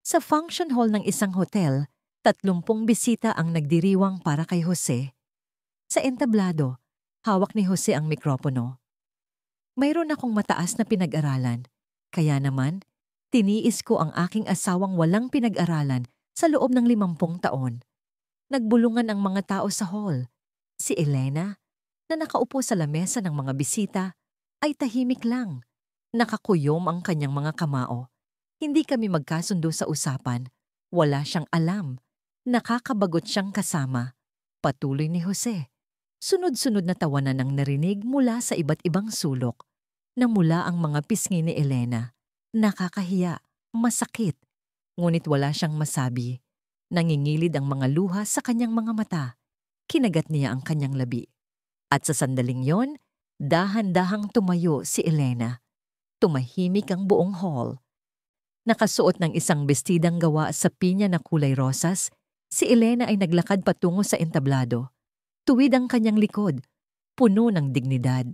Sa function hall ng isang hotel, 30 bisita ang nagdiriwang para kay Jose. Sa entablado, hawak ni Jose ang mikropono. Mayroon akong mataas na pinag-aralan, kaya naman, tiniis ko ang aking asawang walang pinag-aralan sa loob ng 50 taon. Nagbulungan ang mga tao sa hall. Si Elena, na nakaupo sa lamesa ng mga bisita, ay tahimik lang. Nakakuyom ang kanyang mga kamao. Hindi kami magkasundo sa usapan. Wala siyang alam. Nakakabagot siyang kasama. Patuloy ni Jose. Sunod-sunod na tawanan ang narinig mula sa iba't ibang sulok. Namula ang mga pisngi ni Elena. Nakakahiya, masakit. Ngunit wala siyang masabi. Nangingilid ang mga luha sa kanyang mga mata. Kinagat niya ang kanyang labi. At sa sandaling yon, dahan-dahang tumayo si Elena. Tumahimik ang buong hall. Nakasuot ng isang bestidang gawa sa pinya na kulay rosas, si Elena ay naglakad patungo sa entablado. Tuwid ang kanyang likod, puno ng dignidad.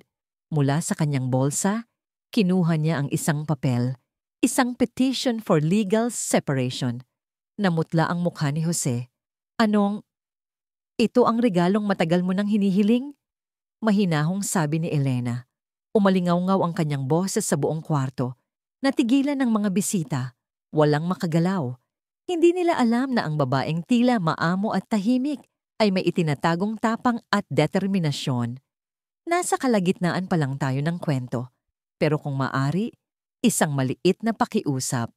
Mula sa kanyang bolsa, kinuha niya ang isang papel, isang petition for legal separation. Namutla ang mukha ni Jose. Anong? Ito ang regalong matagal mo nang hinihiling? Mahinahong sabi ni Elena. Umalingaw-ngaw ang kanyang boses sa buong kwarto. Natigilan ng mga bisita. Walang makagalaw. Hindi nila alam na ang babaeng tila maamo at tahimik ay may itinatagong tapang at determinasyon. Nasa kalagitnaan pa lang tayo ng kwento. Pero kung maari, isang maliit na pakiusap.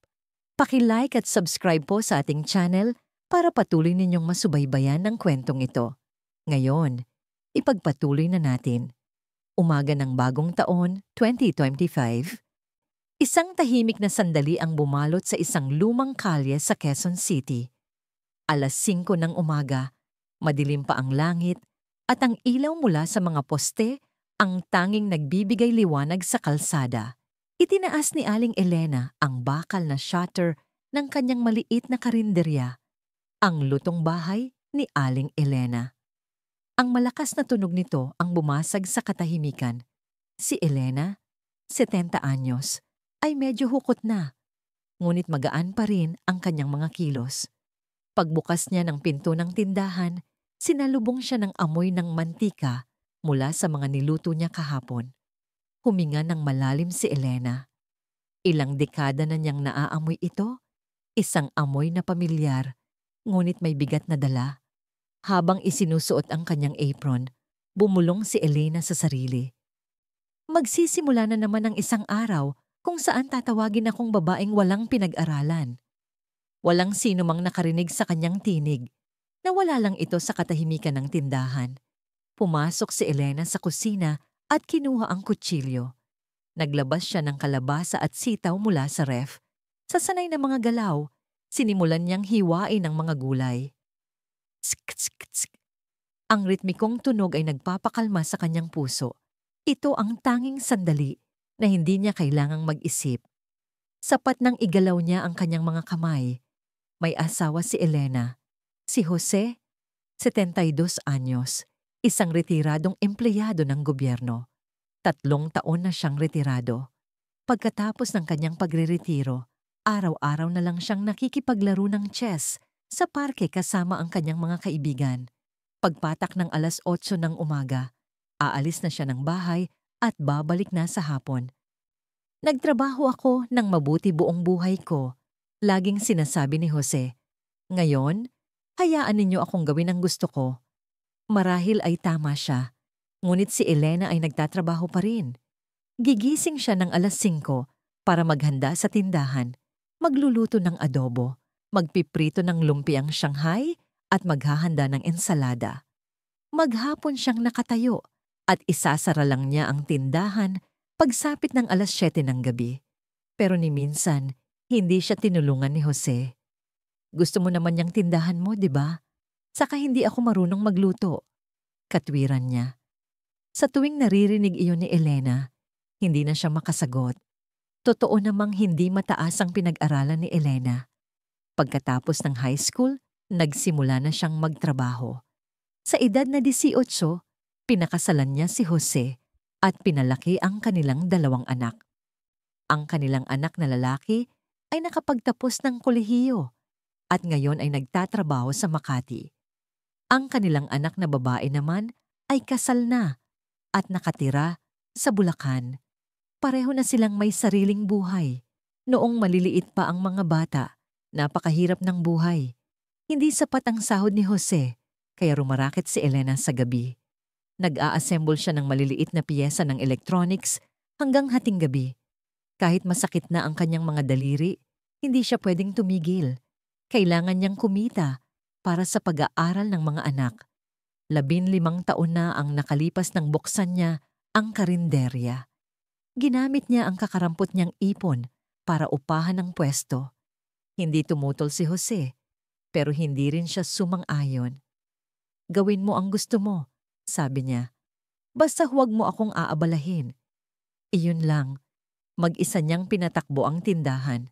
Paki-like at subscribe po sa ating channel para patuloy ninyong masubaybayan ng kwentong ito. Ngayon, ipagpatuloy na natin. Umaga ng bagong taon, 2025. Isang tahimik na sandali ang bumalot sa isang lumang kalye sa Quezon City. 5:00 ng umaga, madilim pa ang langit, at ang ilaw mula sa mga poste ang tanging nagbibigay liwanag sa kalsada. Itinaas ni Aling Elena ang bakal na shutter ng kanyang maliit na karinderya, ang lutong bahay ni Aling Elena. Ang malakas na tunog nito ang bumasag sa katahimikan. Si Elena, 70 anyos, ay medyo hukot na, ngunit magaan pa rin ang kanyang mga kilos. Pagbukas niya ng pinto ng tindahan, sinalubong siya ng amoy ng mantika mula sa mga niluto niya kahapon. Huminga ng malalim si Elena. Ilang dekada na niyang naaamoy ito, isang amoy na pamilyar, ngunit may bigat na dala. Habang isinusuot ang kanyang apron, bumulong si Elena sa sarili. Magsisimula na naman ang isang araw kung saan tatawagin akong babaeng walang pinag-aralan. Walang sino mang nakarinig sa kanyang tinig. Nawala lang ito sa katahimikan ng tindahan. Pumasok si Elena sa kusina at kinuha ang kutsilyo. Naglabas siya ng kalabasa at sitaw mula sa ref. Sa sanay na mga galaw, sinimulan niyang hiwain ang mga gulay. Tsk-tsk-tsk. Ang ritmikong tunog ay nagpapakalma sa kanyang puso. Ito ang tanging sandali na hindi niya kailangang mag-isip. Sapat nang igalaw niya ang kanyang mga kamay. May asawa si Elena. Si Jose, 72 anyos, isang retiradong empleyado ng gobyerno. 3 taon na siyang retirado. Pagkatapos ng kanyang pagreretiro, araw-araw na lang siyang nakikipaglaro ng chess sa parke kasama ang kanyang mga kaibigan. Pagpatak ng 8:00 ng umaga, aalis na siya ng bahay at babalik na sa hapon. Nagtrabaho ako ng mabuti buong buhay ko. Laging sinasabi ni Jose. Ngayon, hayaan ninyo akong gawin ang gusto ko. Marahil ay tama siya. Ngunit si Elena ay nagtatrabaho pa rin. Gigising siya ng 5:00 para maghanda sa tindahan, magluluto ng adobo, magpiprito ng lumpiang Shanghai at maghahanda ng ensalada. Maghapon siyang nakatayo at isasara lang niya ang tindahan pagsapit ng 7:00 ng gabi. Pero ni minsan, hindi siya tinulungan ni Jose. Gusto mo naman niyang tindahan mo, di ba? Saka hindi ako marunong magluto. Katwiran niya. Sa tuwing naririnig iyon ni Elena, hindi na siya makasagot. Totoo namang hindi mataas ang pinag-aralan ni Elena. Pagkatapos ng high school, nagsimula na siyang magtrabaho. Sa edad na 18, pinakasalan niya si Jose at pinalaki ang kanilang 2 anak. Ang kanilang anak na lalaki ay nakapagtapos ng kolehiyo at ngayon ay nagtatrabaho sa Makati. Ang kanilang anak na babae naman ay kasal na at nakatira sa Bulacan. Pareho na silang may sariling buhay. Noong maliliit pa ang mga bata, napakahirap ng buhay. Hindi sapat ang sahod ni Jose, kaya rumarakit si Elena sa gabi. Nag-a-assemble siya ng maliliit na piyesa ng electronics hanggang hating gabi. Kahit masakit na ang kanyang mga daliri, hindi siya pwedeng tumigil. Kailangan niyang kumita para sa pag-aaral ng mga anak. 15 taon na ang nakalipas nang buksan niya ang karinderya. Ginamit niya ang kakarampot niyang ipon para upahan ng pwesto. Hindi tumutol si Jose, pero hindi rin siya sumang-ayon. "Gawin mo ang gusto mo," sabi niya. "Basta huwag mo akong aabalahin." Iyon lang, mag-isa niyang pinatakbo ang tindahan.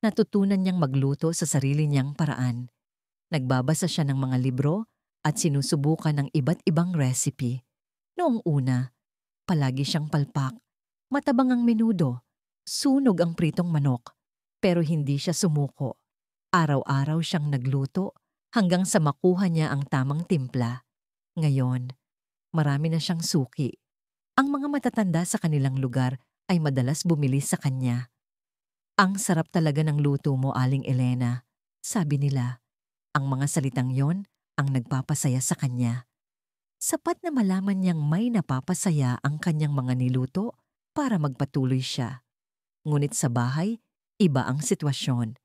Natutunan niyang magluto sa sarili niyang paraan. Nagbabasa siya ng mga libro at sinusubukan ng iba't ibang recipe. Noong una, palagi siyang palpak. Matabang ang menudo, sunog ang pritong manok, pero hindi siya sumuko. Araw-araw siyang nagluto hanggang sa makuha niya ang tamang timpla. Ngayon, marami na siyang suki. Ang mga matatanda sa kanilang lugar ay madalas bumili sa kanya. "Ang sarap talaga ng luto mo, Aling Elena," sabi nila. Ang mga salitang yon ang nagpapasaya sa kanya. Sapat na malaman niyang may napapasaya ang kanyang mga niluto para magpatuloy siya. Ngunit sa bahay, iba ang sitwasyon.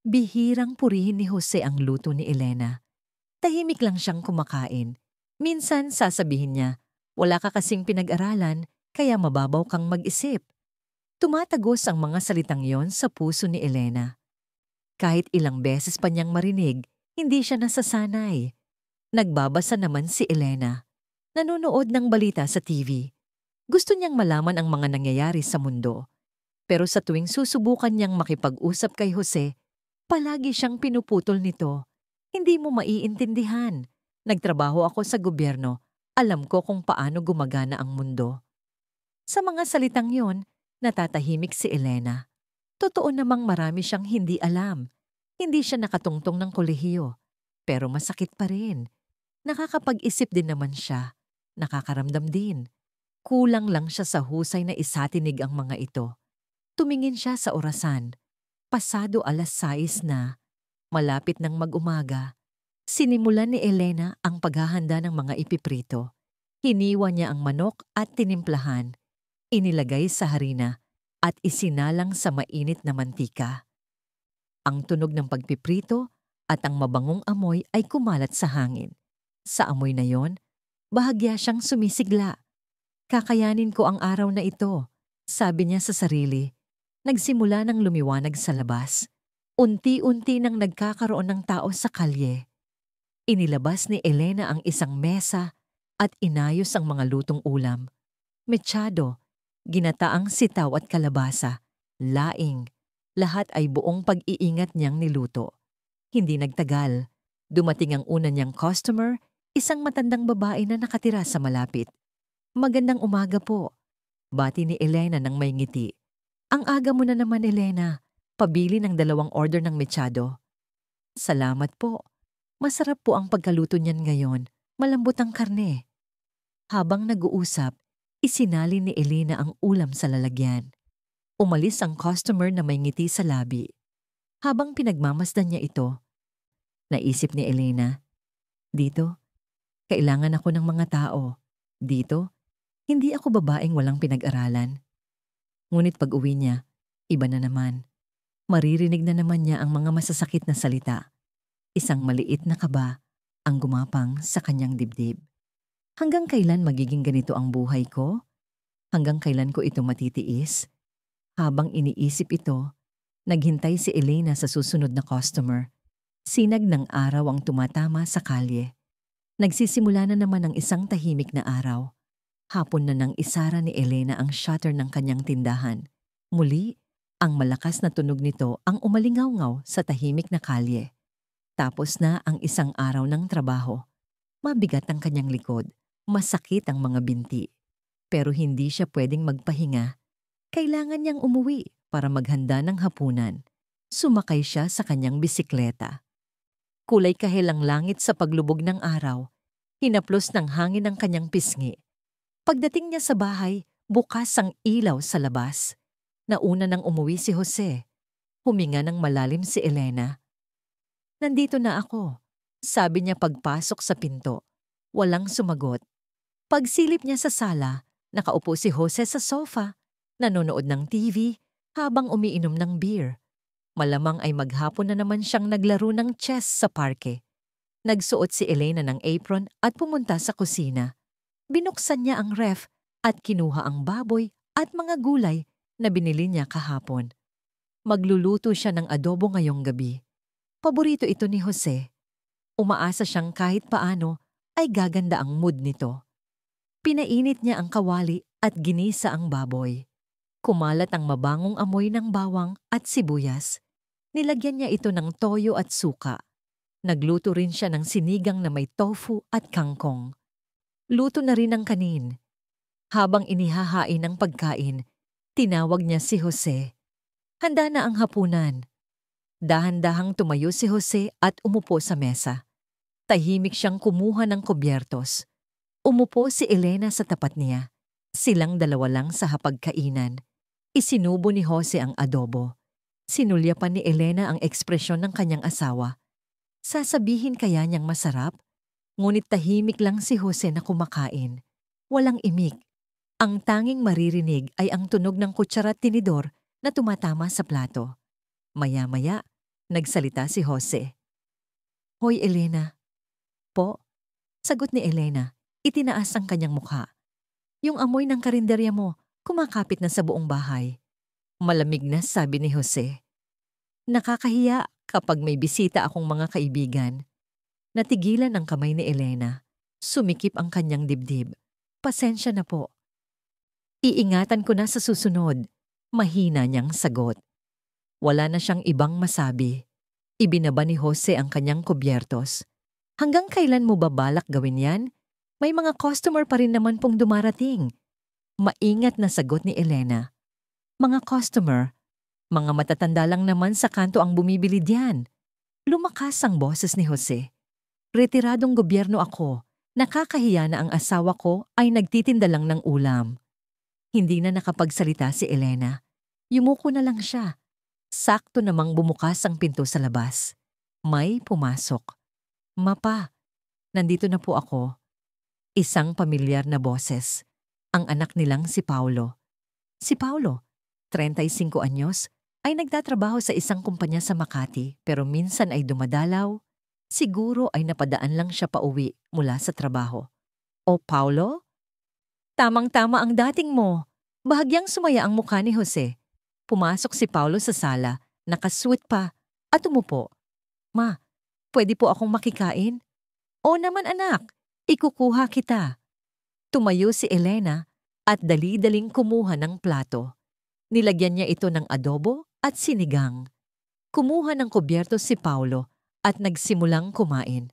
Bihirang purihin ni Jose ang luto ni Elena. Tahimik lang siyang kumakain. Minsan sasabihin niya, "Wala ka kasing pinag-aralan, kaya mababaw kang mag-isip." Tumatagos ang mga salitang yon sa puso ni Elena. Kahit ilang beses pa niyang marinig, hindi siya nasasanay. Nagbabasa naman si Elena. Nanonood ng balita sa TV. Gusto niyang malaman ang mga nangyayari sa mundo. Pero sa tuwing susubukan niyang makipag-usap kay Jose, palagi siyang pinuputol nito. "Hindi mo maiintindihan. Nagtrabaho ako sa gobyerno. Alam ko kung paano gumagana ang mundo." Sa mga salitang yon, natatahimik si Elena. Totoo namang marami siyang hindi alam. Hindi siya nakatungtong ng kolehiyo. Pero masakit pa rin. Nakakapag-isip din naman siya. Nakakaramdam din. Kulang lang siya sa husay na isatinig ang mga ito. Tumingin siya sa orasan. Pasado 6:00 na. Malapit ng mag-umaga. Sinimulan ni Elena ang paghahanda ng mga ipiprito. Hiniwa niya ang manok at tinimplahan. Inilagay sa harina at isinalang sa mainit na mantika. Ang tunog ng pagpiprito at ang mabangong amoy ay kumalat sa hangin. Sa amoy na yon, bahagya siyang sumisigla. "Kakayanin ko ang araw na ito," sabi niya sa sarili. Nagsimula ng lumiwanag sa labas. Unti-unti nang nagkakaroon ng tao sa kalye. Inilabas ni Elena ang isang mesa at inayos ang mga lutong ulam. Mechado, ginataang sitaw at kalabasa, laing, lahat ay buong pag-iingat niyang niluto. Hindi nagtagal. Dumating ang una niyang customer, isang matandang babae na nakatira sa malapit. "Magandang umaga po," bati ni Elena nang may ngiti. "Ang aga mo na naman, Elena. Pabili ng 2 order ng mechado." "Salamat po. Masarap po ang pagkaluto niyan ngayon. Malambot ang karne." Habang nag-uusap, isinali ni Elena ang ulam sa lalagyan. Umalis ang customer na may ngiti sa labi. Habang pinagmamasdan niya ito, naisip ni Elena, "Dito, kailangan ako ng mga tao. Dito, hindi ako babaeng walang pinag-aralan." Ngunit pag-uwi niya, iba na naman. Maririnig na naman niya ang mga masasakit na salita. Isang maliit na kaba ang gumapang sa kanyang dibdib. "Hanggang kailan magiging ganito ang buhay ko? Hanggang kailan ko ito matitiis?" Habang iniisip ito, naghintay si Elena sa susunod na customer. Sinag ng araw ang tumatama sa kalye. Nagsisimula na naman ang isang tahimik na araw. Hapon na nang isara ni Elena ang shutter ng kanyang tindahan. Muli, ang malakas na tunog nito ang umalingaw-ngaw sa tahimik na kalye. Tapos na ang isang araw ng trabaho. Mabigat ang kanyang likod, masakit ang mga binti. Pero hindi siya pwedeng magpahinga. Kailangan niyang umuwi para maghanda ng hapunan. Sumakay siya sa kanyang bisikleta. Kulay kahel ang langit sa paglubog ng araw. Hinaplos ng hangin ang kanyang pisngi. Pagdating niya sa bahay, bukas ang ilaw sa labas. Nauna nang umuwi si Jose. Huminga ng malalim si Elena. "Nandito na ako," sabi niya pagpasok sa pinto. Walang sumagot. Pagsilip niya sa sala, nakaupo si Jose sa sofa, nanonood ng TV habang umiinom ng beer. Malamang ay maghapon na naman siyang naglaro ng chess sa parke. Nagsuot si Elena ng apron at pumunta sa kusina. Binuksan niya ang ref at kinuha ang baboy at mga gulay na binili niya kahapon. Magluluto siya ng adobo ngayong gabi. Paborito ito ni Jose. Umaasa siyang kahit paano ay gaganda ang mood nito. Pinainit niya ang kawali at ginisa ang baboy. Kumalat ang mabangong amoy ng bawang at sibuyas. Nilagyan niya ito ng toyo at suka. Nagluto rin siya ng sinigang na may tofu at kangkong. Luto na rin ang kanin. Habang inihahain ang pagkain, tinawag niya si Jose. Handa na ang hapunan. Dahan-dahang tumayo si Jose at umupo sa mesa. Tahimik siyang kumuha ng kubyertos. Umupo si Elena sa tapat niya. Silang dalawa lang sa hapagkainan. Isinubo ni Jose ang adobo. Sinulyapan ni Elena ang ekspresyon ng kanyang asawa. Sasabihin kaya niyang masarap? Ngunit tahimik lang si Jose na kumakain. Walang imik. Ang tanging maririnig ay ang tunog ng kutsara at tinidor na tumatama sa plato. Maya-maya, nagsalita si Jose. "Hoy, Elena." "Po?" Sagot ni Elena. Itinaas ang kanyang mukha. "Yung amoy ng karinderya mo, kumakapit na sa buong bahay." Malamig na sabi ni Jose. "Nakakahiya kapag may bisita akong mga kaibigan." Natigilan ang kamay ni Elena. Sumikip ang kanyang dibdib. "Pasensya na po." "Iingatan ko na sa susunod." Mahina niyang sagot. Wala na siyang ibang masabi. Ibinaba ni Jose ang kanyang kubyertos. "Hanggang kailan mo ba balak gawin yan? May mga customer pa rin naman pong dumarating." Maingat na sagot ni Elena. "Mga customer? Mga matatanda lang naman sa kanto ang bumibili diyan." Lumakas ang boses ni Jose. "Retiradong gobyerno ako. Nakakahiya na ang asawa ko ay nagtitinda lang ng ulam." Hindi na nakapagsalita si Elena. Yumuko na lang siya. Sakto namang bumukas ang pinto sa labas. May pumasok. "Mapa, nandito na po ako." Isang pamilyar na boses. Ang anak nilang si Paulo. Si Paulo, 35 anyos, ay nagtatrabaho sa isang kumpanya sa Makati pero minsan ay dumadalaw. Siguro ay napadaan lang siya pauwi mula sa trabaho. "O Paulo? Tamang-tama ang dating mo." Bahagyang sumaya ang mukha ni Jose. Pumasok si Paulo sa sala, nakasuot pa, at umupo. "Ma, pwede po akong makikain?" "O naman anak, ikukuha kita." Tumayo si Elena at dali-daling kumuha ng plato. Nilagyan niya ito ng adobo at sinigang. Kumuha ng kubyertos si Paulo at nagsimulang kumain.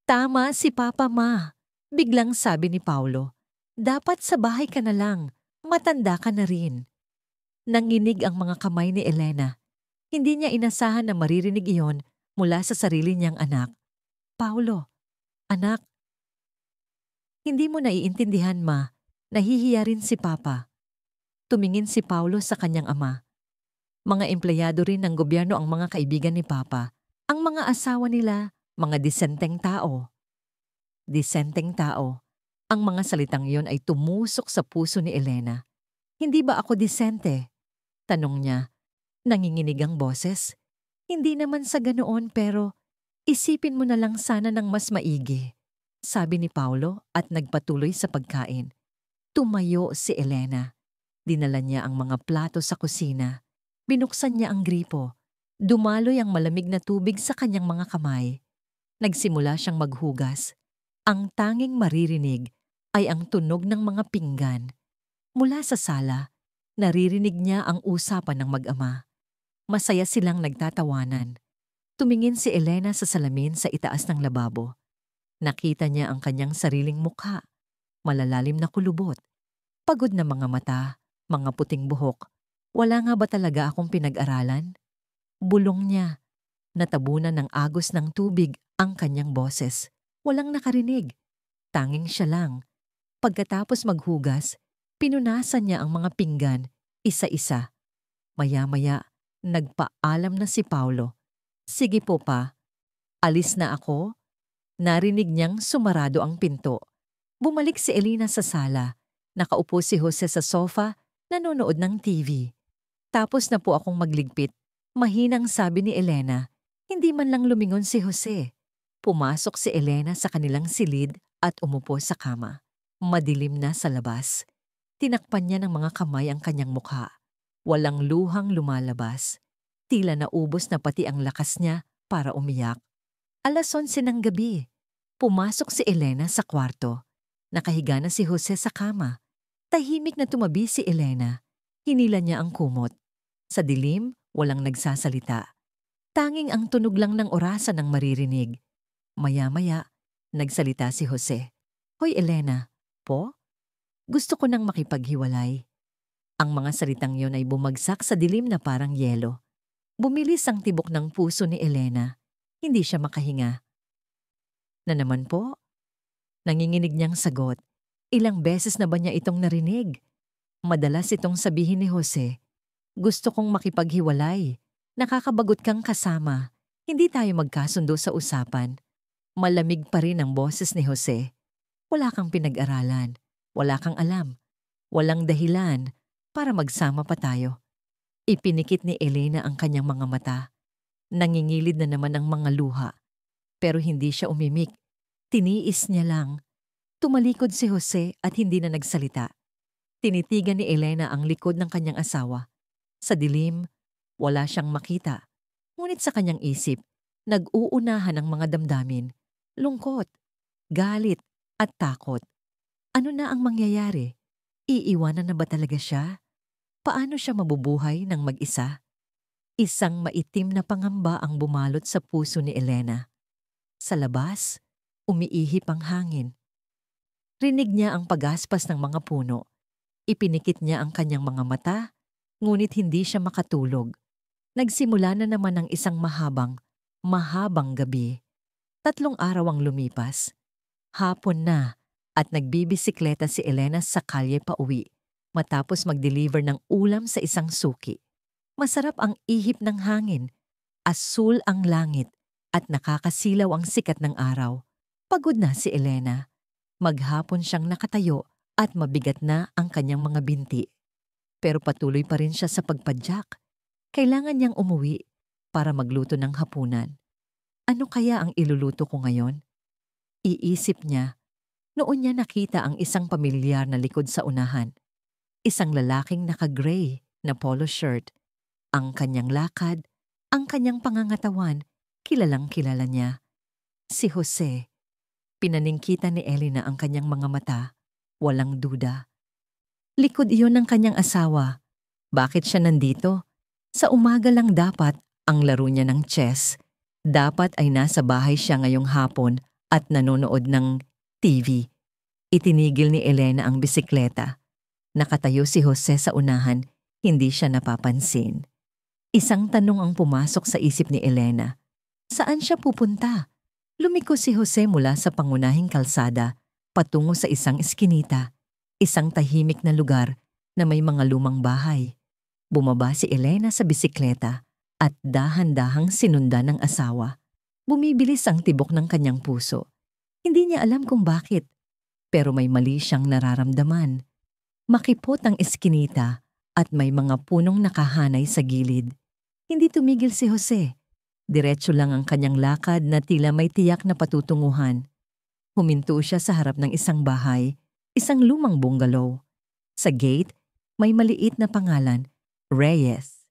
"Tama si Papa, Ma." Biglang sabi ni Paulo. "Dapat sa bahay ka na lang. Matanda ka na rin." Nanginig ang mga kamay ni Elena. Hindi niya inasahan na maririnig iyon mula sa sarili niyang anak. "Paulo, anak." "Hindi mo naiintindihan, Ma. Nahihiya rin si Papa." Tumingin si Paulo sa kanyang ama. Mga empleyado rin ng gobyerno ang mga kaibigan ni Papa. Ang mga asawa nila, mga disenteng tao. Disenteng tao. Ang mga salitang iyon ay tumusok sa puso ni Elena. "Hindi ba ako disente?" Tanong niya. Nanginginig ang boses. "Hindi naman sa ganoon pero isipin mo na lang sana ng mas maigi," sabi ni Paulo at nagpatuloy sa pagkain. Tumayo si Elena. Dinala niya ang mga plato sa kusina. Binuksan niya ang gripo. Dumaloy ang malamig na tubig sa kanyang mga kamay. Nagsimula siyang maghugas. Ang tanging maririnig ay ang tunog ng mga pinggan. Mula sa sala, naririnig niya ang usapan ng mag-ama. Masaya silang nagtatawanan. Tumingin si Elena sa salamin sa itaas ng lababo. Nakita niya ang kanyang sariling mukha. Malalalim na kulubot. Pagod na mga mata, mga puting buhok. Wala nga ba talaga akong pinag-aralan? Bulong niya. Natabunan ng agos ng tubig ang kanyang boses. Walang nakarinig. Tanging siya lang. Pagkatapos maghugas, pinunasan niya ang mga pinggan, isa-isa. Maya-maya, nagpaalam na si Paulo. Sige po pa, alis na ako. Narinig niyang sumarado ang pinto. Bumalik si Elena sa sala. Nakaupo si Jose sa sofa, nanonood ng TV. Tapos na po akong magligpit. Mahinang sabi ni Elena. Hindi man lang lumingon si Jose. Pumasok si Elena sa kanilang silid at umupo sa kama. Madilim na sa labas. Tinakpan niya ng mga kamay ang kanyang mukha. Walang luhang lumalabas. Tila naubos na pati ang lakas niya para umiyak. 11:00 ng gabi. Pumasok si Elena sa kwarto. Nakahiga na si Jose sa kama. Tahimik na tumabi si Elena. Hinila niya ang kumot. Sa dilim, walang nagsasalita. Tanging ang tunog lang ng orasan ang maririnig. Maya-maya, nagsalita si Jose. Hoy Elena, po? Gusto ko nang makipaghiwalay. Ang mga salitang yon ay bumagsak sa dilim na parang yelo. Bumilis ang tibok ng puso ni Elena. Hindi siya makahinga. Na naman po? Nanginginig niyang sagot. Ilang beses na ba niya itong narinig? Madalas itong sabihin ni Jose. Gusto kong makipaghiwalay. Nakakabagot kang kasama. Hindi tayo magkasundo sa usapan. Malamig pa rin ang boses ni Jose. Wala kang pinag-aralan. Wala kang alam. Walang dahilan para magsama pa tayo. Ipinikit ni Elena ang kanyang mga mata. Nangingilid na naman ang mga luha. Pero hindi siya umimik. Tiniis niya lang. Tumalikod si Jose at hindi na nagsalita. Tinitigan ni Elena ang likod ng kanyang asawa. Sa dilim, wala siyang makita. Ngunit sa kanyang isip, nag-uunahan ang mga damdamin. Lungkot, galit, at takot. Ano na ang mangyayari? Iiwanan na ba talaga siya? Paano siya mabubuhay ng mag-isa? Isang maitim na pangamba ang bumalot sa puso ni Elena. Sa labas, umiihip ang hangin. Rinig niya ang pagaspas ng mga puno. Ipinikit niya ang kanyang mga mata, ngunit hindi siya makatulog. Nagsimula na naman ang isang mahabang gabi. 3 araw ang lumipas. Hapon na at nagbibisikleta si Elena sa kalye pauwi matapos mag-deliver ng ulam sa isang suki. Masarap ang ihip ng hangin, asul ang langit at nakakasilaw ang sikat ng araw. Pagod na si Elena. Maghapon siyang nakatayo at mabigat na ang kanyang mga binti. Pero patuloy pa rin siya sa pagpadyak. Kailangan niyang umuwi para magluto ng hapunan. Ano kaya ang iluluto ko ngayon? Iisip niya. Noon niya nakita ang isang pamilyar na likod sa unahan. Isang lalaking naka-gray na polo shirt. Ang kanyang lakad, ang kanyang pangangatawan, kilalang-kilala niya. Si Jose. Pinaningkita ni Elena ang kanyang mga mata. Walang duda. Likod iyon ng kanyang asawa. Bakit siya nandito? Sa umaga lang dapat ang laro niya ng chess. Dapat ay nasa bahay siya ngayong hapon at nanonood ng TV. Itinigil ni Elena ang bisikleta. Nakatayo si Jose sa unahan, hindi siya napapansin. Isang tanong ang pumasok sa isip ni Elena. Saan siya pupunta? Lumiko si Jose mula sa pangunahing kalsada patungo sa isang eskinita, isang tahimik na lugar na may mga lumang bahay. Bumaba si Elena sa bisikleta at dahan-dahang sinundan ng asawa. Bumibilis ang tibok ng kanyang puso. Hindi niya alam kung bakit, pero may mali siyang nararamdaman. Makipot ang eskinita at may mga punong nakahanay sa gilid. Hindi tumigil si Jose. Diretso lang ang kanyang lakad na tila may tiyak na patutunguhan. Huminto siya sa harap ng isang bahay, isang lumang bungalow. Sa gate, may maliit na pangalan, Reyes.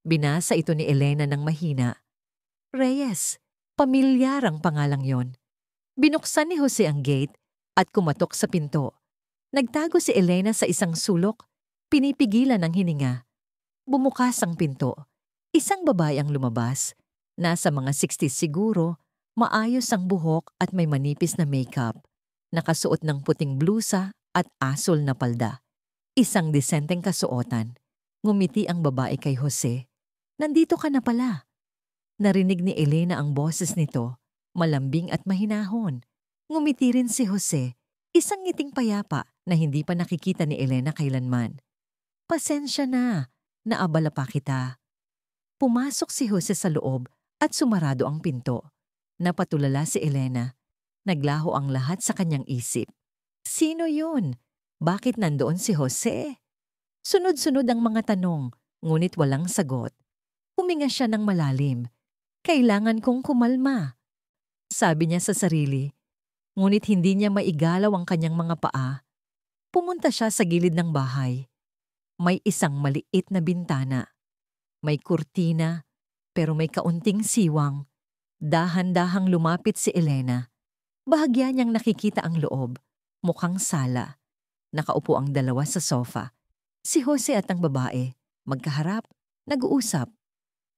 Binasa ito ni Elena ng mahina. Reyes, pamilyar ang pangalang yon. Binuksan ni Jose ang gate at kumatok sa pinto. Nagtago si Elena sa isang sulok, pinipigilan ang hininga. Bumukas ang pinto. Isang babae ang lumabas. Nasa mga 60s siguro, maayos ang buhok at may manipis na makeup. Nakasuot ng puting blusa at asul na palda. Isang disenteng kasuotan. Ngumiti ang babae kay Jose. Nandito ka na pala. Narinig ni Elena ang boses nito, malambing at mahinahon. Ngumiti rin si Jose, isang ngiting payapa na hindi pa nakikita ni Elena kailanman. Pasensya na, naabala pa kita. Pumasok si Jose sa loob at sumarado ang pinto. Napatulala si Elena. Naglaho ang lahat sa kanyang isip. Sino yun? Bakit nandoon si Jose? Sunod-sunod ang mga tanong, ngunit walang sagot. Huminga siya ng malalim. Kailangan kong kumalma, sabi niya sa sarili. Ngunit hindi niya maigalaw ang kanyang mga paa. Pumunta siya sa gilid ng bahay. May isang maliit na bintana. May kurtina, pero may kaunting siwang. Dahan-dahang lumapit si Elena. Bahagya niyang nakikita ang loob, mukhang sala. Nakaupo ang dalawa sa sofa. Si Jose at ang babae, magkaharap, nag-uusap.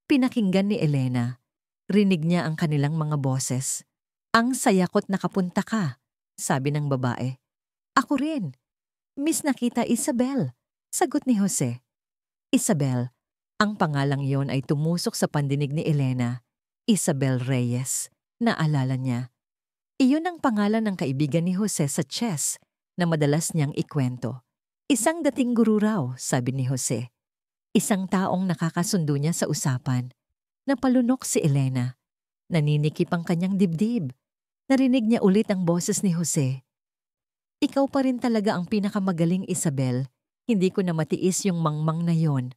Pinakinggan ni Elena. Rinig niya ang kanilang mga boses. Ang sayakot nakapunta ka, sabi ng babae. Ako rin. Miss Nakita Isabel, sagot ni Jose. Isabel, ang pangalang yon ay tumusok sa pandinig ni Elena. Isabel Reyes, naalala niya. Iyon ang pangalan ng kaibigan ni Jose sa chess na madalas niyang ikwento. Isang dating guru raw, sabi ni Jose. Isang taong nakakasundo niya sa usapan. Napalunok si Elena. Naninikip ang kanyang dibdib. Narinig niya ulit ang boses ni Jose. Ikaw pa rin talaga ang pinakamagaling, Isabel. Hindi ko na matiis yung mangmang na yon.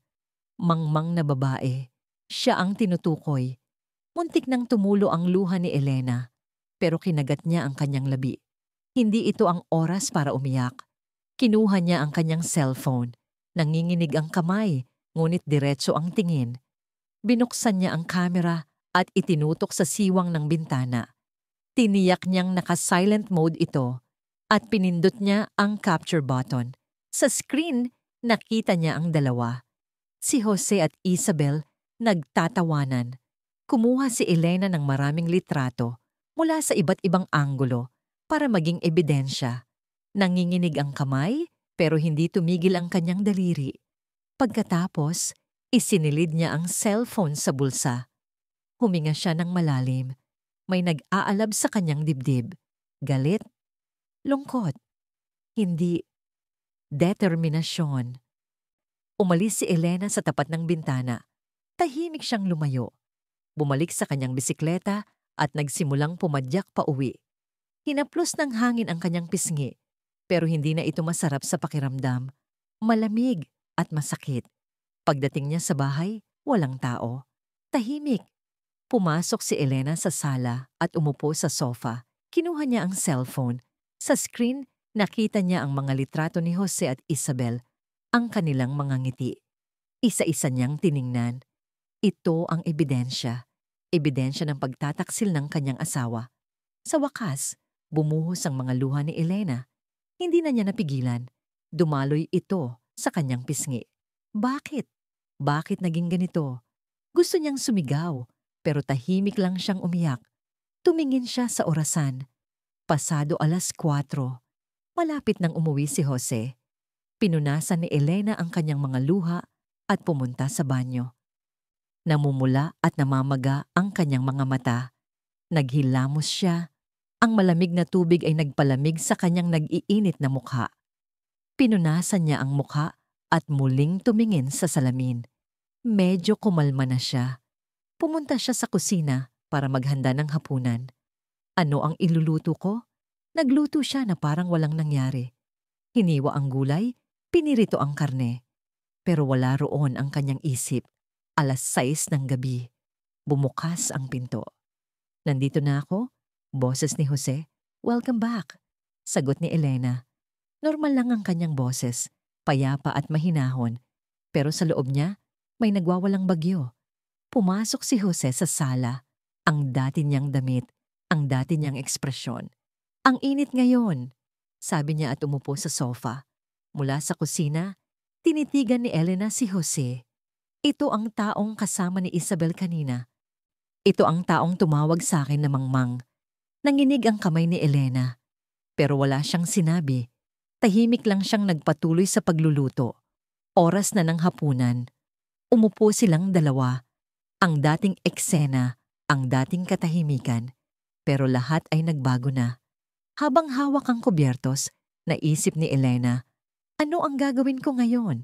Mangmang na babae. Siya ang tinutukoy. Muntik nang tumulo ang luha ni Elena. Pero kinagat niya ang kanyang labi. Hindi ito ang oras para umiyak. Kinuha niya ang kanyang cellphone. Nanginginig ang kamay, ngunit diretso ang tingin. Binuksan niya ang kamera at itinutok sa siwang ng bintana. Tiniyak niyang naka-silent mode ito at pinindot niya ang capture button. Sa screen, nakita niya ang dalawa. Si Jose at Isabel nagtatawanan. Kumuha si Elena ng maraming litrato mula sa iba't ibang anggulo para maging ebidensya. Nanginginig ang kamay pero hindi tumigil ang kanyang daliri. Pagkatapos, isinilid niya ang cellphone sa bulsa. Huminga siya ng malalim. May nag-aalab sa kanyang dibdib. Galit? Lungkot? Hindi. Determinasyon. Umalis si Elena sa tapat ng bintana. Tahimik siyang lumayo. Bumalik sa kanyang bisikleta at nagsimulang pumadyak pa uwi. Hinaplos ng hangin ang kanyang pisngi, pero hindi na ito masarap sa pakiramdam. Malamig at masakit. Pagdating niya sa bahay, walang tao. Tahimik. Pumasok si Elena sa sala at umupo sa sofa. Kinuha niya ang cellphone. Sa screen, nakita niya ang mga litrato ni Jose at Isabel, ang kanilang mga ngiti. Isa-isa niyang tiningnan. Ito ang ebidensya. Ebidensya ng pagtataksil ng kanyang asawa. Sa wakas, bumuhos ang mga luha ni Elena. Hindi na niya napigilan. Dumaloy ito sa kanyang pisngi. Bakit? Bakit naging ganito? Gusto niyang sumigaw, pero tahimik lang siyang umiyak. Tumingin siya sa orasan. Pasado 4:00. Malapit nang umuwi si Jose. Pinunasan ni Elena ang kanyang mga luha at pumunta sa banyo. Namumula at namamaga ang kanyang mga mata. Naghilamos siya. Ang malamig na tubig ay nagpalamig sa kanyang nag-iinit na mukha. Pinunasan niya ang mukha at muling tumingin sa salamin. Medyo kumalma na siya. Pumunta siya sa kusina para maghanda ng hapunan. Ano ang iluluto ko? Nagluto siya na parang walang nangyari. Hiniwa ang gulay, pinirito ang karne. Pero wala roon ang kanyang isip. 6:00 ng gabi. Bumukas ang pinto. Nandito na ako? Boses ni Jose. Welcome back. Sagot ni Elena. Normal lang ang kanyang boses, payapa at mahinahon. Pero sa loob niya, may nagwawalang bagyo. Pumasok si Jose sa sala. Ang dati niyang damit, ang dati niyang ekspresyon. Ang init ngayon, sabi niya at umupo sa sofa. Mula sa kusina, tinitigan ni Elena si Jose. Ito ang taong kasama ni Isabel kanina. Ito ang taong tumawag sa akin na mangmang. Nanginig ang kamay ni Elena. Pero wala siyang sinabi. Tahimik lang siyang nagpatuloy sa pagluluto. Oras na ng hapunan. Umupo silang dalawa. Ang dating eksena, ang dating katahimikan, pero lahat ay nagbago na. Habang hawak ang kubyertos, naisip ni Elena, ano ang gagawin ko ngayon?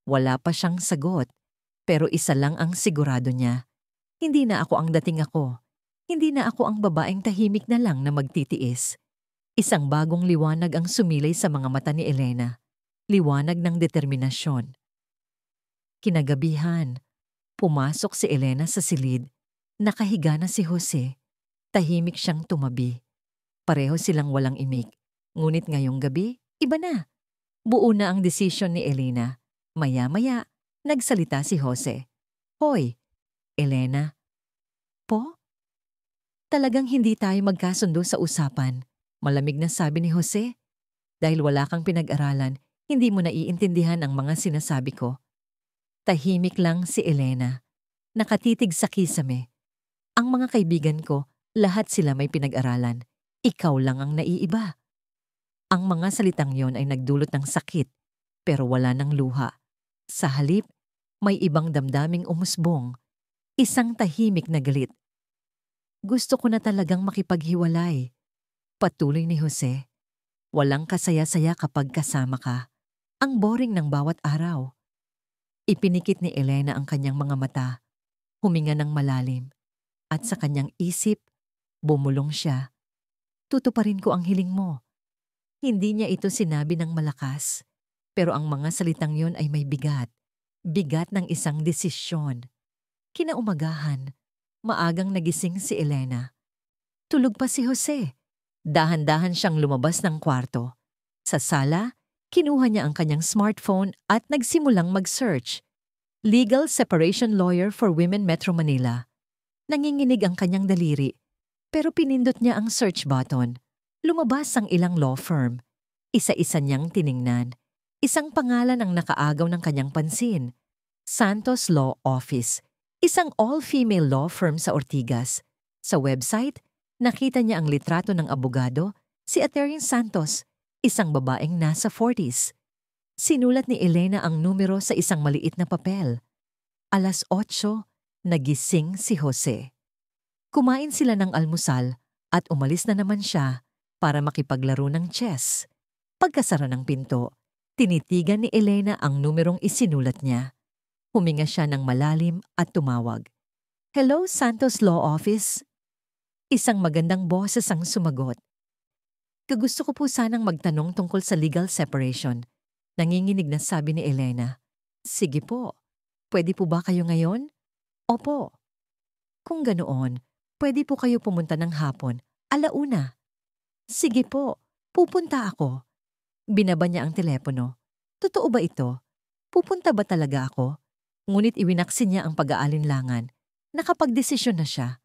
Wala pa siyang sagot, pero isa lang ang sigurado niya. Hindi na ako ang dating ako. Hindi na ako ang babaeng tahimik na lang na magtitiis. Isang bagong liwanag ang sumilay sa mga mata ni Elena. Liwanag ng determinasyon. Kinagabihan, pumasok si Elena sa silid. Nakahiga na si Jose. Tahimik siyang tumabi. Pareho silang walang imik. Ngunit ngayong gabi, iba na. Buo na ang desisyon ni Elena. Maya-maya, nagsalita si Jose. Hoy, Elena. Po? Talagang hindi tayo magkasundo sa usapan. Malamig na sabi ni Jose. Dahil wala kang pinag-aralan, hindi mo naiintindihan ang mga sinasabi ko. Tahimik lang si Elena. Nakatitig sa kisame. Ang mga kaibigan ko, lahat sila may pinag-aralan. Ikaw lang ang naiiba. Ang mga salitang yon ay nagdulot ng sakit, pero wala ng luha. Sa halip, may ibang damdaming umusbong. Isang tahimik na galit. Gusto ko na talagang makipaghiwalay. Patuloy ni Jose. Walang kasaya-saya kapag kasama ka. Ang boring ng bawat araw. Ipinikit ni Elena ang kanyang mga mata. Huminga ng malalim. At sa kanyang isip, bumulong siya. Tutuparin ko ang hiling mo. Hindi niya ito sinabi ng malakas. Pero ang mga salitang yon ay may bigat. Bigat ng isang desisyon. Kinaumagahan, maagang nagising si Elena. Tulog pa si Jose. Dahan-dahan siyang lumabas ng kwarto. Sa sala, kinuha niya ang kanyang smartphone at nagsimulang mag-search. Legal Separation Lawyer for Women Metro Manila. Nanginginig ang kanyang daliri, pero pinindot niya ang search button. Lumabas ang ilang law firm. Isa-isa niyang tiningnan. Isang pangalan ang nakaagaw ng kanyang pansin. Santos Law Office, isang all-female law firm sa Ortigas. Sa website, nakita niya ang litrato ng abogado, si Attorney Santos, isang babaeng nasa 40s. Sinulat ni Elena ang numero sa isang maliit na papel. 8:00, nagising si Jose. Kumain sila ng almusal at umalis na naman siya para makipaglaro ng chess. Pagkasara ng pinto, tinitigan ni Elena ang numerong isinulat niya. Huminga siya ng malalim at tumawag. Hello, Santos Law Office? Isang magandang boses ang sumagot. Gusto ko po sanang magtanong tungkol sa legal separation. Nanginginig na sabi ni Elena. Sige po. Pwede po ba kayo ngayon? Opo. Kung ganoon, pwede po kayo pumunta ng hapon, 1:00. Sige po, pupunta ako. Binaba niya ang telepono. Totoo ba ito? Pupunta ba talaga ako? Ngunit iwinaksin niya ang pag-aalinlangan. Nakapagdesisyon na siya.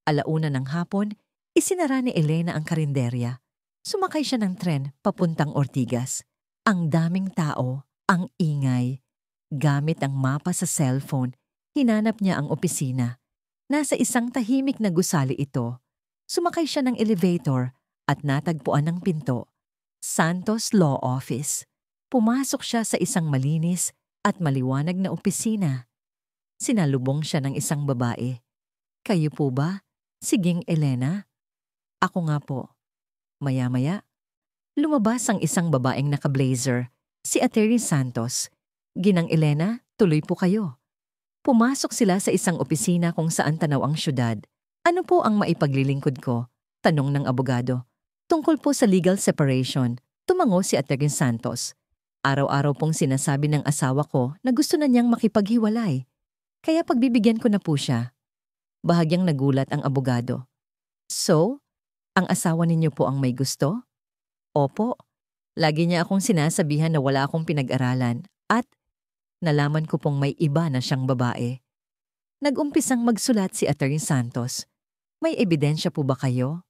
1:00 ng hapon, isinara ni Elena ang karinderya. Sumakay siya ng tren papuntang Ortigas. Ang daming tao, ang ingay. Gamit ang mapa sa cellphone, hinanap niya ang opisina. Nasa isang tahimik na gusali ito. Sumakay siya ng elevator at natagpuan ng pinto. Santos Law Office. Pumasok siya sa isang malinis at maliwanag na opisina. Sinalubong siya ng isang babae. Kayo po ba? Siging Elena? Ako nga po. Maya-maya, lumabas ang isang babaeng naka-blazer, si Attorney Santos. Ginang Elena, tuloy po kayo. Pumasok sila sa isang opisina kung saan tanaw ang syudad. Ano po ang maipaglilingkod ko? Tanong ng abogado. Tungkol po sa legal separation, tumango si Attorney Santos. Araw-araw pong sinasabi ng asawa ko na gusto na niyang makipaghiwalay. Kaya pagbibigyan ko na po siya. Bahagyang nagulat ang abogado. So, ang asawa ninyo po ang may gusto? Opo. Lagi niya akong sinasabihan na wala akong pinag-aralan at nalaman ko pong may iba na siyang babae. Nag-umpisang magsulat si Attorney Santos. May ebidensya po ba kayo?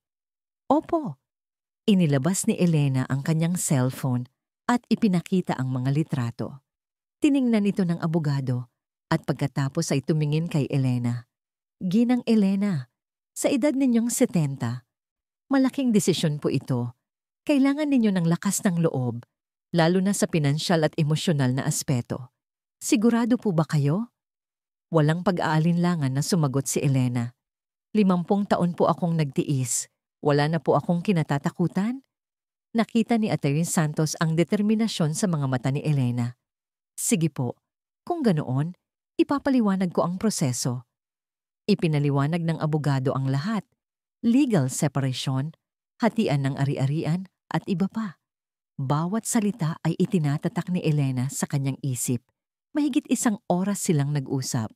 Opo. Inilabas ni Elena ang kanyang cellphone at ipinakita ang mga litrato. Tiningnan ito ng abogado at pagkatapos ay tumingin kay Elena. Ginang Elena, sa edad ninyong 70, malaking desisyon po ito. Kailangan ninyo ng lakas ng loob, lalo na sa pinansyal at emosyonal na aspeto. Sigurado po ba kayo? Walang pag-aalinlangan na sumagot si Elena. 50 taon po akong nagtiis. Wala na po akong kinatatakutan. Nakita ni Atty. Santos ang determinasyon sa mga mata ni Elena. Sige po, kung ganoon, ipapaliwanag ko ang proseso. Ipinaliwanag ng abogado ang lahat. Legal separation, hatian ng ari-arian at iba pa. Bawat salita ay itinatatak ni Elena sa kanyang isip. Mahigit 1 oras silang nag-usap.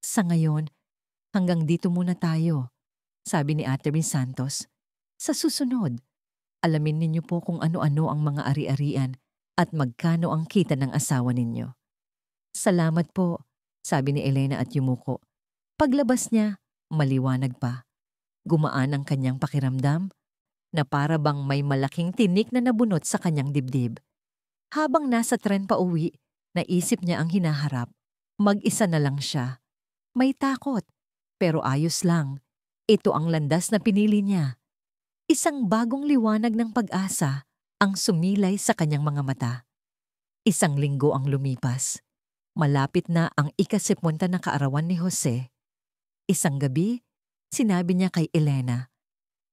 Sa ngayon, hanggang dito muna tayo, sabi ni Atty. Santos. Sa susunod, alamin ninyo po kung ano-ano ang mga ari-arian at magkano ang kita ng asawa ninyo. Salamat po, sabi ni Elena at yumuko. Paglabas niya, maliwanag pa. Gumaan ang kanyang pakiramdam na para bang may malaking tinik na nabunot sa kanyang dibdib. Habang nasa tren pa uwi, naisip niya ang hinaharap. Mag-isa na lang siya. May takot, pero ayos lang. Ito ang landas na pinili niya. Isang bagong liwanag ng pag-asa ang sumilay sa kanyang mga mata. 1 linggo ang lumipas. Malapit na ang ika-70 na kaarawan ni Jose. Isang gabi, sinabi niya kay Elena,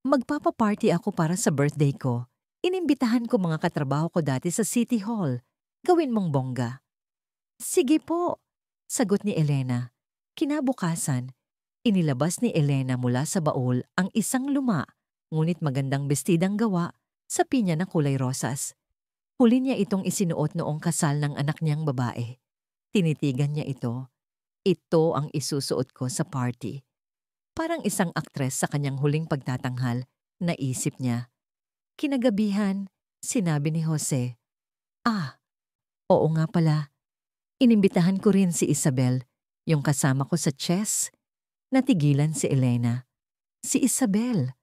magpapaparty ako para sa birthday ko. Inimbitahan ko mga katrabaho ko dati sa City Hall. Gawin mong bongga. Sige po, sagot ni Elena. Kinabukasan, inilabas ni Elena mula sa baul ang isang luma, ngunit magandang bestidang gawa sa pinya na kulay rosas. Huli niya itong isinuot noong kasal ng anak niyang babae. Tinitigan niya ito. Ito ang isusuot ko sa party. Parang isang aktres sa kanyang huling pagtatanghal, naisip niya. Kinagabihan, sinabi ni Jose, oo nga pala. Inimbitahan ko rin si Isabel, yung kasama ko sa chess. Natigilan si Elena. Si Isabel.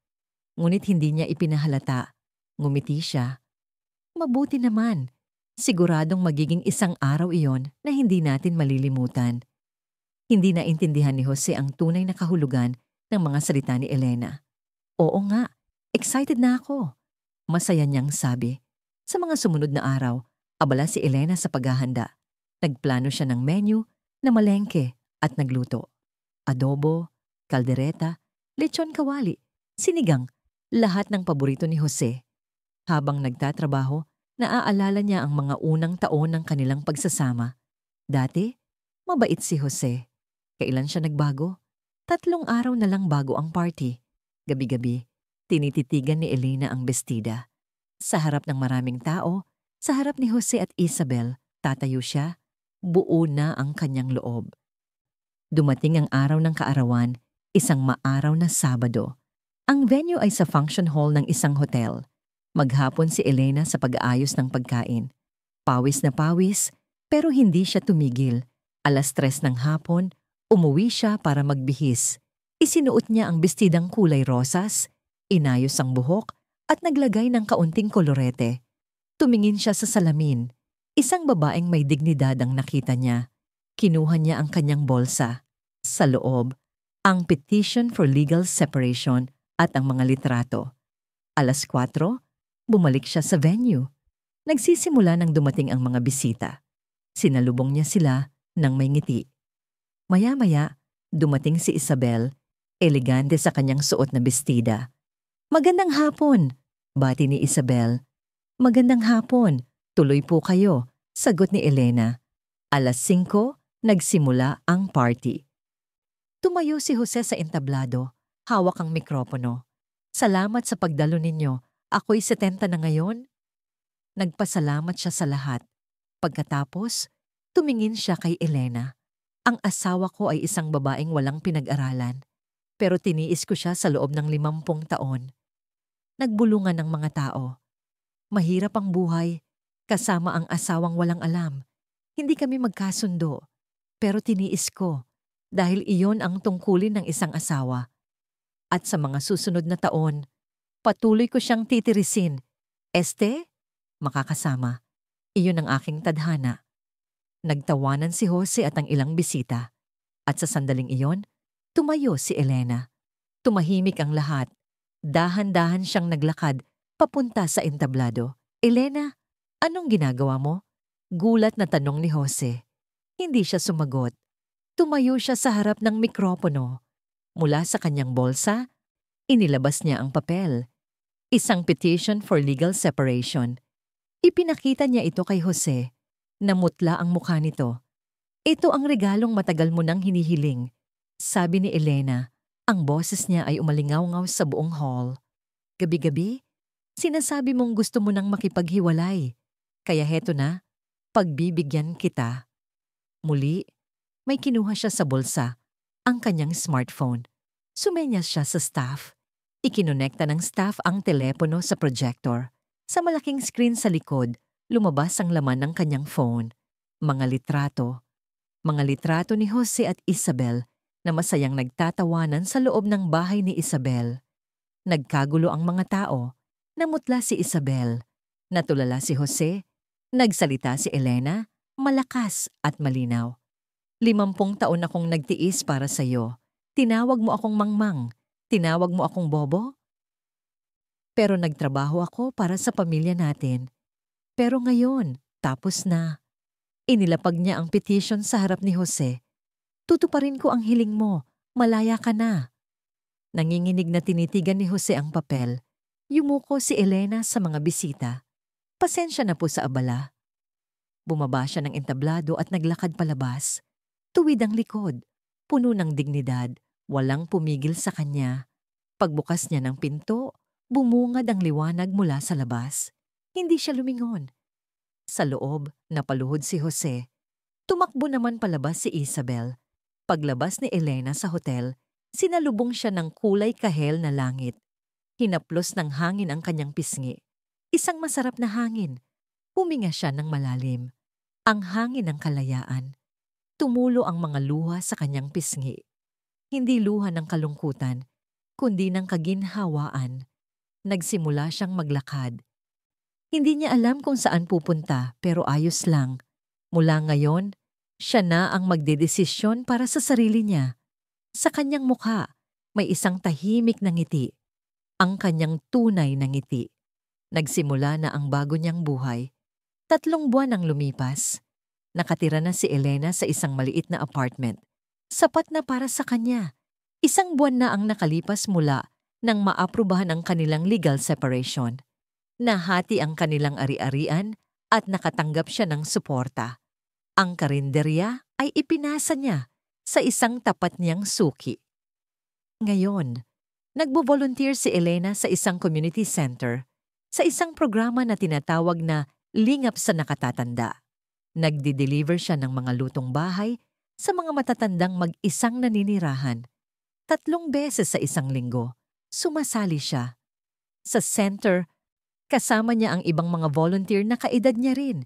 Ngunit hindi niya ipinahalata. Ngumiti siya. Mabuti naman. Siguradong magiging isang araw iyon na hindi natin malilimutan. Hindi naintindihan ni Jose ang tunay na kahulugan ng mga salita ni Elena. Oo nga, excited na ako. Masaya niyang sabi. Sa mga sumunod na araw, abala si Elena sa paghahanda. Nagplano siya ng menu na malengke at nagluto. Adobo, kaldereta, lechon kawali, sinigang, lahat ng paborito ni Jose. Habang nagtatrabaho, naaalala niya ang mga unang taon ng kanilang pagsasama. Dati, mabait si Jose. Kailan siya nagbago? 3 araw na lang bago ang party. Gabi-gabi, tinititigan ni Elena ang bestida. Sa harap ng maraming tao, sa harap ni Jose at Isabel, tatayo siya, buo na ang kanyang loob. Dumating ang araw ng kaarawan, isang maaraw na Sabado. Ang venue ay sa function hall ng isang hotel. Maghapon si Elena sa pag-aayos ng pagkain. Pawis na pawis, pero hindi siya tumigil. 3:00 ng hapon, umuwi siya para magbihis. Isinuot niya ang bestidang kulay rosas, inayos ang buhok, at naglagay ng kaunting kolorete. Tumingin siya sa salamin. Isang babaeng may dignidad ang nakita niya. Kinuha niya ang kanyang bolsa. Sa loob, ang petition for legal separation at ang mga litrato. 4:00, bumalik siya sa venue. Nagsisimula nang dumating ang mga bisita. Sinalubong niya sila nang may ngiti. Maya-maya, dumating si Isabel, elegante sa kanyang suot na bestida. Magandang hapon, bati ni Isabel. Magandang hapon, tuloy po kayo, sagot ni Elena. 5:00, nagsimula ang party. Tumayo si Jose sa entablado, hawak ang mikropono. Salamat sa pagdalo ninyo, ako'y 70 na ngayon. Nagpasalamat siya sa lahat. Pagkatapos, tumingin siya kay Elena. Ang asawa ko ay isang babaeng walang pinag-aralan, pero tiniis ko siya sa loob ng 50 taon. Nagbulungan ng mga tao. Mahirap ang buhay, kasama ang asawang walang alam. Hindi kami magkasundo, pero tiniis ko dahil iyon ang tungkulin ng isang asawa. At sa mga susunod na taon, patuloy ko siyang titirisin. Makakasama. Iyon ang aking tadhana. Nagtawanan si Jose at ang ilang bisita. At sa sandaling iyon, tumayo si Elena. Tumahimik ang lahat. Dahan-dahan siyang naglakad papunta sa entablado. Elena, anong ginagawa mo? Gulat na tanong ni Jose. Hindi siya sumagot. Tumayo siya sa harap ng mikropono. Mula sa kanyang bolsa, inilabas niya ang papel. Isang petition for legal separation. Ipinakita niya ito kay Jose. Namutla ang mukha nito. Ito ang regalong matagal mo nang hinihiling, sabi ni Elena. Ang boses niya ay umalingaw-ngaw sa buong hall. Gabi-gabi, sinasabi mong gusto mo nang makipaghiwalay. Kaya heto na, pagbibigyan kita. Muli, may kinuha siya sa bulsa, ang kanyang smartphone. Sumenyas siya sa staff. Ikinonekta ng staff ang telepono sa projector. Sa malaking screen sa likod, lumabas ang laman ng kanyang phone. Mga litrato. Mga litrato ni Jose at Isabel na masayang nagtatawanan sa loob ng bahay ni Isabel. Nagkagulo ang mga tao. Namutla si Isabel. Natulala si Jose. Nagsalita si Elena, malakas at malinaw. 50 taon akong nagtiis para sa'yo. Tinawag mo akong mangmang. Tinawag mo akong bobo. Pero nagtrabaho ako para sa pamilya natin. Pero ngayon, tapos na. Inilapag niya ang petition sa harap ni Jose. Tutuparin ko ang hiling mo. Malaya ka na. Nanginginig na tinitigan ni Jose ang papel. Yumuko si Elena sa mga bisita. Pasensya na po sa abala. Bumaba siya ng entablado at naglakad palabas. Tuwid ang likod. Puno ng dignidad. Walang pumigil sa kanya. Pagbukas niya ng pinto, bumungad ang liwanag mula sa labas. Hindi siya lumingon. Sa loob, napaluhod si Jose. Tumakbo naman palabas si Isabel. Paglabas ni Elena sa hotel, sinalubong siya ng kulay kahel na langit. Hinaplos ng hangin ang kanyang pisngi. Isang masarap na hangin. Huminga siya ng malalim. Ang hangin ng kalayaan. Tumulo ang mga luha sa kanyang pisngi. Hindi luha ng kalungkutan, kundi ng kaginhawaan. Nagsimula siyang maglakad. Hindi niya alam kung saan pupunta pero ayos lang. Mula ngayon, siya na ang magdedesisyon para sa sarili niya. Sa kanyang mukha, may isang tahimik na ngiti. Ang kanyang tunay na ngiti. Nagsimula na ang bago niyang buhay. 3 buwan ang lumipas. Nakatira na si Elena sa isang maliit na apartment. Sapat na para sa kanya. 1 buwan na ang nakalipas mula nang maaprubahan ang kanilang legal separation. Nahati ang kanilang ari-arian at nakatanggap siya ng suporta. Ang karinderya ay ipinasa niya sa isang tapat niyang suki. Ngayon, nagbo-volunteer si Elena sa isang community center, sa isang programa na tinatawag na Lingap sa Nakatatanda. Nagdi-deliver siya ng mga lutong bahay sa mga matatandang mag-isang naninirahan. 3 beses sa isang linggo, sumasali siya. Sa center, kasama niya ang ibang mga volunteer na kaedad niya rin.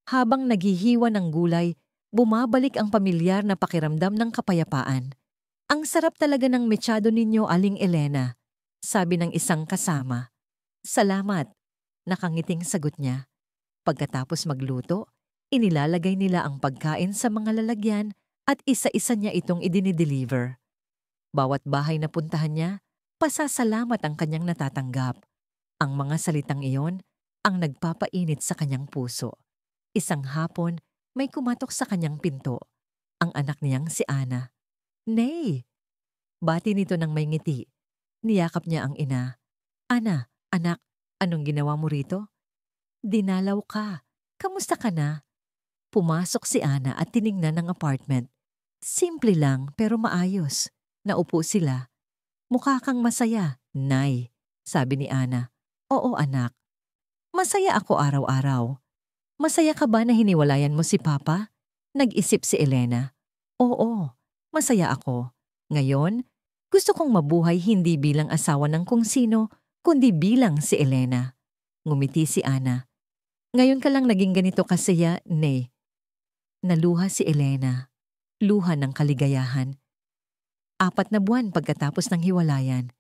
Habang naghihiwa ng gulay, bumabalik ang pamilyar na pakiramdam ng kapayapaan. Ang sarap talaga ng mechado ninyo, Aling Elena, sabi ng isang kasama. Salamat, nakangiting sagot niya. Pagkatapos magluto, inilalagay nila ang pagkain sa mga lalagyan at isa-isa niya itong idinideliver. Bawat bahay na puntahan niya, pasasalamat ang kanyang natatanggap. Ang mga salitang iyon ang nagpapainit sa kanyang puso. Isang hapon, may kumatok sa kanyang pinto. Ang anak niyang si Ana. Nay! Bati nito ng may ngiti. Niyakap niya ang ina. Ana, anak, anong ginawa mo rito? Dinalaw ka. Kamusta ka na? Pumasok si Ana at tiningnan ang apartment. Simple lang pero maayos. Naupo sila. Mukha kang masaya, Nay, sabi ni Ana. Oo anak. Masaya ako araw-araw. Masaya ka ba na hiniwalayan mo si Papa? Nag-isip si Elena. Oo, masaya ako. Ngayon, gusto kong mabuhay hindi bilang asawa ng kung sino, kundi bilang si Elena. Ngumiti si Ana. Ngayon ka lang naging ganito kasaya, Nay. Naluha si Elena. Luha ng kaligayahan. 4 na buwan pagkatapos ng hiwalayan.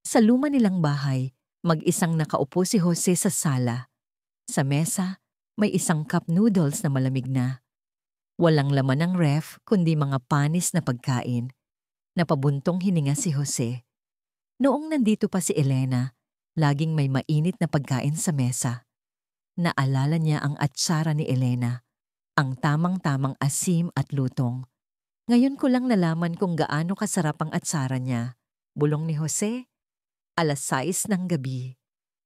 Sa luma nilang bahay, mag-isang nakaupo si Jose sa sala. Sa mesa, may isang cup noodles na malamig na. Walang laman ng ref kundi mga panis na pagkain. Napabuntong hininga si Jose. Noong nandito pa si Elena, laging may mainit na pagkain sa mesa. Naalala niya ang atsara ni Elena, ang tamang-tamang asim at lutong. Ngayon ko lang nalaman kung gaano kasarap ang atsara niya. Bulong ni Jose, 6:00 ng gabi.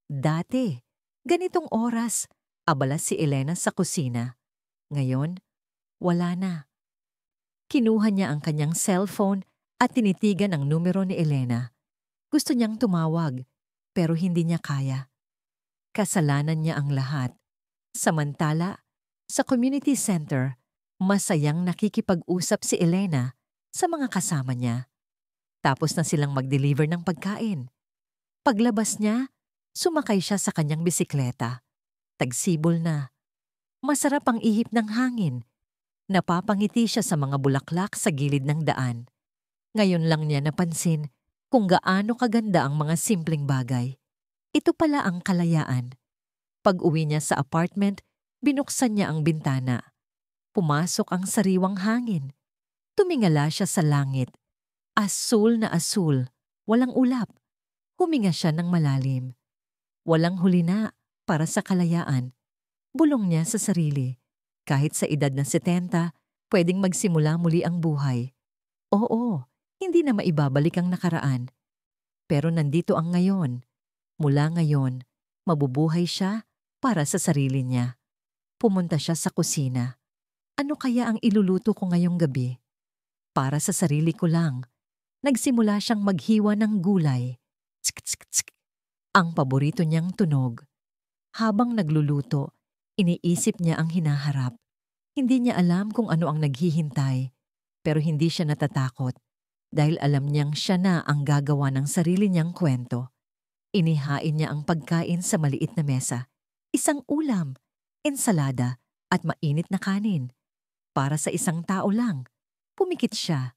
Dati, ganitong oras, abala si Elena sa kusina. Ngayon, wala na. Kinuha niya ang kanyang cellphone at tinitigan ang numero ni Elena. Gusto niyang tumawag, pero hindi niya kaya. Kasalanan niya ang lahat. Samantala, sa community center, masayang nakikipag-usap si Elena sa mga kasama niya. Tapos na silang mag-deliver ng pagkain. Paglabas niya, sumakay siya sa kanyang bisikleta. Tagsibol na. Masarap ang ihip ng hangin. Napapangiti siya sa mga bulaklak sa gilid ng daan. Ngayon lang niya napansin kung gaano kaganda ang mga simpleng bagay. Ito pala ang kalayaan. Pag-uwi niya sa apartment, binuksan niya ang bintana. Pumasok ang sariwang hangin. Tumingala siya sa langit. Asul na asul, walang ulap. Huminga siya ng malalim. Walang huli na para sa kalayaan. Bulong niya sa sarili. Kahit sa edad na 70, pwedeng magsimula muli ang buhay. Oo, hindi na maibabalik ang nakaraan. Pero nandito ang ngayon. Mula ngayon, mabubuhay siya para sa sarili niya. Pumunta siya sa kusina. Ano kaya ang iluluto ko ngayong gabi? Para sa sarili ko lang. Nagsimula siyang maghiwa ng gulay. Tsk, tsk, tsk. Ang paborito niyang tunog. Habang nagluluto, iniisip niya ang hinaharap. Hindi niya alam kung ano ang naghihintay, pero hindi siya natatakot dahil alam niyang siya na ang gagawa ng sarili niyang kwento. Inihain niya ang pagkain sa maliit na mesa. Isang ulam, ensalada at mainit na kanin. Para sa isang tao lang. Pumikit siya.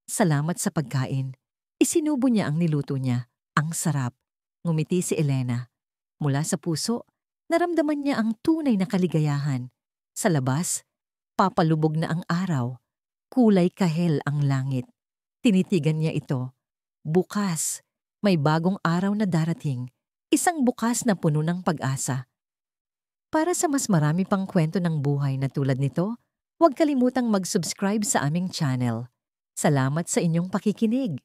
Salamat sa pagkain. Isinubo niya ang niluto niya. Ang sarap. Ngumiti si Elena. Mula sa puso, naramdaman niya ang tunay na kaligayahan. Sa labas, papalubog na ang araw. Kulay kahel ang langit. Tinitigan niya ito. Bukas, may bagong araw na darating. Isang bukas na puno ng pag-asa. Para sa mas marami pang kwento ng buhay na tulad nito, huwag kalimutang mag-subscribe sa aming channel. Salamat sa inyong pakikinig.